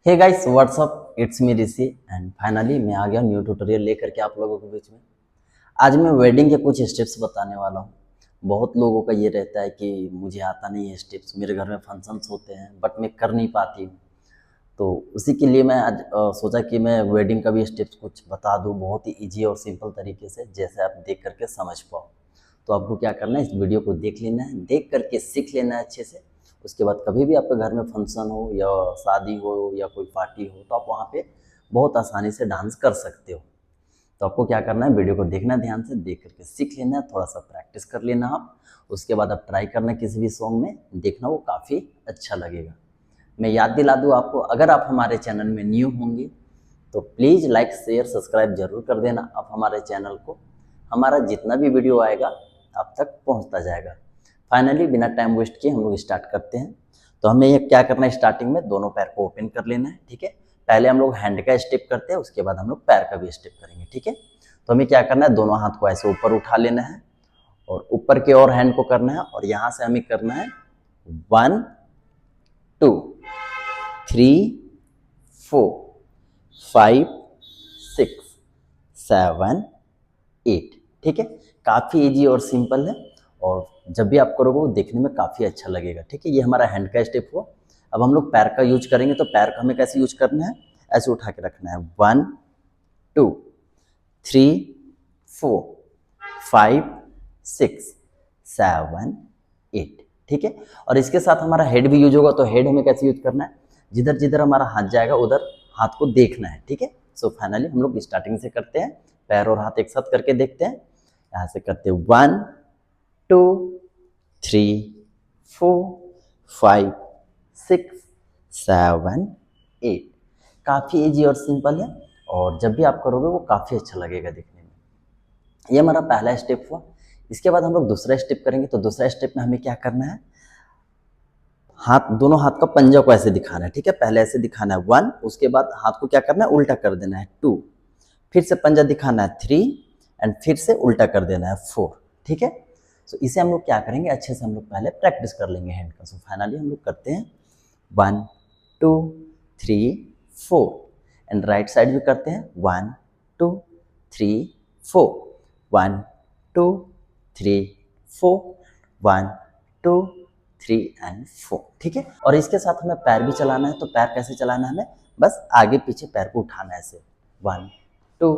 Hey guys what's up, it's me Rishi and finally मैं आ गया न्यू ट्यूटोरियल लेकर के आप लोगों के बीच में। आज मैं वेडिंग के कुछ स्टेप्स बताने वाला हूँ। बहुत लोगों का ये रहता है कि मुझे आता नहीं है स्टेप्स, मेरे घर में फंक्शंस होते हैं बट मैं कर नहीं पाती हूँ। तो उसी के लिए मैं आज सोचा कि मैं वेडिंग का भी स्टेप्स कुछ बता दूँ बहुत ही ईजी और सिंपल तरीके से, जैसे आप देख करके समझ पाओ। तो आपको क्या करना है, इस वीडियो को देख लेना है, देख करके सीख लेना है अच्छे से। उसके बाद कभी भी आपके घर में फंक्शन हो या शादी हो या कोई पार्टी हो तो आप वहाँ पे बहुत आसानी से डांस कर सकते हो। तो आपको क्या करना है, वीडियो को देखना है, ध्यान से देख करके सीख लेना है, थोड़ा सा प्रैक्टिस कर लेना आप। उसके बाद आप ट्राई करना किसी भी सॉन्ग में, देखना वो काफ़ी अच्छा लगेगा। मैं याद दिला दूँ आपको, अगर आप हमारे चैनल में न्यू होंगे तो प्लीज़ लाइक शेयर सब्सक्राइब जरूर कर देना आप हमारे चैनल को। हमारा जितना भी वीडियो आएगा आप तक पहुंचता जाएगा। फाइनली बिना टाइम वेस्ट किए हम लोग स्टार्ट करते हैं। तो हमें ये क्या करना है, स्टार्टिंग में दोनों पैर को ओपन कर लेना है, ठीक है। पहले हम लोग हैंड का स्टेप करते हैं, उसके बाद हम लोग पैर का भी स्टेप करेंगे, ठीक है। तो हमें क्या करना है, दोनों हाथ को ऐसे ऊपर उठा लेना है और ऊपर के और हैंड को करना है, और यहाँ से हमें करना है 1 2 3 4 5 6 7 8, ठीक है। काफ़ी इजी और सिंपल है, और जब भी आप करोगे वो देखने में काफ़ी अच्छा लगेगा, ठीक है। ये हमारा हैंड का स्टेप हुआ। अब हम लोग पैर का यूज करेंगे, तो पैर का हमें कैसे यूज करना है, ऐसे उठा के रखना है 1 2 3 4 5 6 7 8, ठीक है। और इसके साथ हमारा हेड भी यूज होगा, तो हेड हमें कैसे यूज करना है, जिधर जिधर हमारा हाथ जाएगा उधर हाथ को देखना है, ठीक है। सो फाइनली हम लोग स्टार्टिंग से करते हैं, पैर और हाथ एक साथ करके देखते हैं। यहाँ से करते हैं 1 2 3 4 5 6 7 8। काफ़ी इजी और सिंपल है, और जब भी आप करोगे वो काफ़ी अच्छा लगेगा देखने में। ये हमारा पहला स्टेप हुआ। इसके बाद हम लोग दूसरा स्टेप करेंगे। तो दूसरा स्टेप में हमें क्या करना है, हाथ, दोनों हाथ का पंजा को ऐसे दिखाना है, ठीक है। पहले ऐसे दिखाना है 1, उसके बाद हाथ को क्या करना है, उल्टा कर देना है 2, फिर से पंजा दिखाना है 3, एंड फिर से उल्टा कर देना है 4, ठीक है। सो इसे हम लोग क्या करेंगे, अच्छे से हम लोग पहले प्रैक्टिस कर लेंगे हैंड का। सो फाइनली हम लोग करते हैं 1 2 3 4, एंड राइट साइड भी करते हैं 1 2 3 4 1 2 3 4 1 2 3 एंड 4, ठीक है। और इसके साथ हमें पैर भी चलाना है। तो पैर कैसे चलाना है, हमें बस आगे पीछे पैर को उठाना है ऐसे 1 2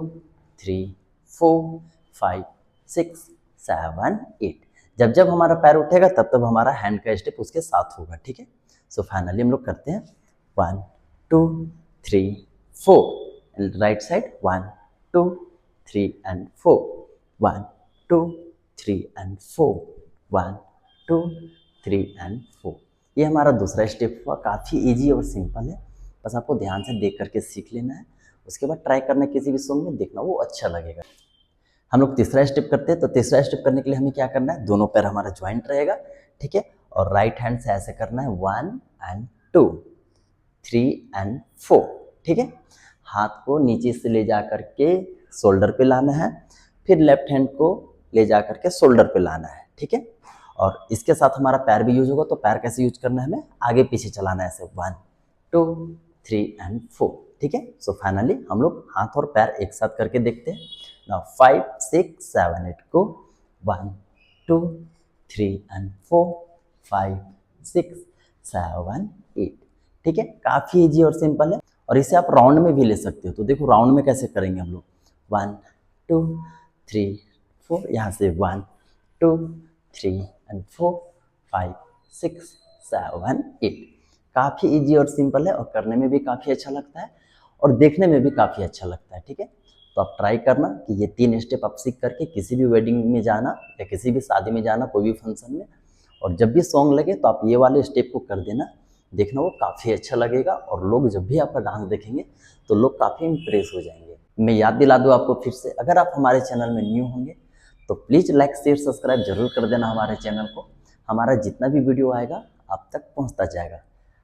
3 4 5 6 7 8। जब जब हमारा पैर उठेगा तब तब हमारा हैंड का स्टेप उसके साथ होगा, ठीक है। सो फाइनली हम लोग करते हैं 1 2 3 4, and right side 1 2 3 and 4 1 2 3 and 4 1 2 3 and 4। ये हमारा दूसरा स्टेप हुआ। काफ़ी इजी और सिंपल है, बस आपको ध्यान से देख करके सीख लेना है। उसके बाद ट्राई करना किसी भी सॉन्ग में, देखना वो अच्छा लगेगा। हम लोग तीसरा स्टेप करते हैं। तो तीसरा स्टेप करने के लिए हमें क्या करना है, दोनों पैर हमारा ज्वाइंट रहेगा, ठीक है। और राइट हैंड से ऐसे करना है 1 एंड 2 3 एंड 4, ठीक है। हाथ को नीचे से ले जा करके शोल्डर पे लाना है, फिर लेफ्ट हैंड को ले जा करके शोल्डर पे लाना है, ठीक है। और इसके साथ हमारा पैर भी यूज होगा। तो पैर कैसे यूज करना है, हमें आगे पीछे चलाना है ऐसे 1 2 3 एंड 4, ठीक है। सो फाइनली हम लोग हाथ और पैर एक साथ करके देखते हैं। नाउ 5 6 7 8 को 1 2 3 एंड 4 5 6 7 8, ठीक है। काफ़ी इजी और सिंपल है, और इसे आप राउंड में भी ले सकते हो। तो देखो राउंड में कैसे करेंगे हम लोग, 1 2 3 4, यहाँ से 1 2 3 एंड 4 5 6 7 8। काफ़ी इजी और सिंपल है, और करने में भी काफ़ी अच्छा लगता है, और देखने में भी काफ़ी अच्छा लगता है, ठीक है। तो आप ट्राई करना कि ये 3 स्टेप आप सीख करके किसी भी वेडिंग में जाना या किसी भी शादी में जाना, कोई भी फंक्शन में, और जब भी सॉन्ग लगे तो आप ये वाले स्टेप को कर देना। देखना वो काफ़ी अच्छा लगेगा, और लोग जब भी आपका डांस देखेंगे तो लोग काफ़ी इम्प्रेस हो जाएंगे। मैं याद दिला दूँ आपको फिर से, अगर आप हमारे चैनल में न्यू होंगे तो प्लीज़ लाइक शेयर सब्सक्राइब जरूर कर देना हमारे चैनल को। हमारा जितना भी वीडियो आएगा आप तक पहुँचता जाएगा।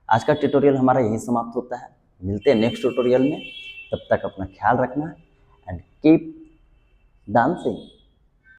आज का ट्यूटोरियल हमारा यहीं समाप्त होता है। मिलते हैं नेक्स्ट ट्यूटोरियल में, तब तक अपना ख्याल रखना एंड कीप डांसिंग।